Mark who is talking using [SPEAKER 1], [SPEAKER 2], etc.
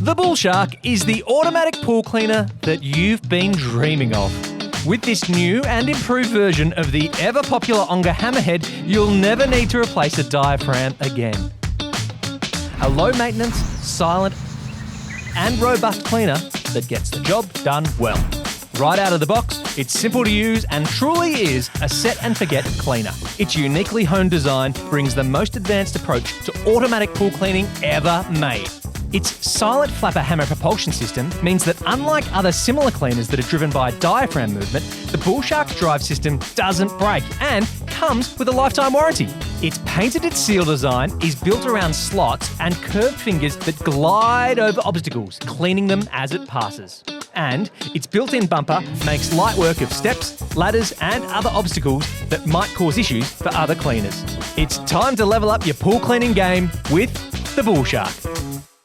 [SPEAKER 1] The BullShark is the automatic pool cleaner that you've been dreaming of. With this new and improved version of the ever-popular Onga hammerhead, you'll never need to replace a diaphragm again. A low-maintenance, silent and robust cleaner that gets the job done well. Right out of the box, it's simple to use and truly is a set-and-forget cleaner. Its uniquely honed design brings the most advanced approach to automatic pool cleaning ever made. Its silent flapper hammer propulsion system means that unlike other similar cleaners that are driven by diaphragm movement, the BullShark's drive system doesn't break and comes with a lifetime warranty. Its patented seal design is built around slots and curved fingers that glide over obstacles, cleaning them as it passes. And its built-in bumper makes light work of steps, ladders and other obstacles that might cause issues for other cleaners. It's time to level up your pool cleaning game with the BullShark.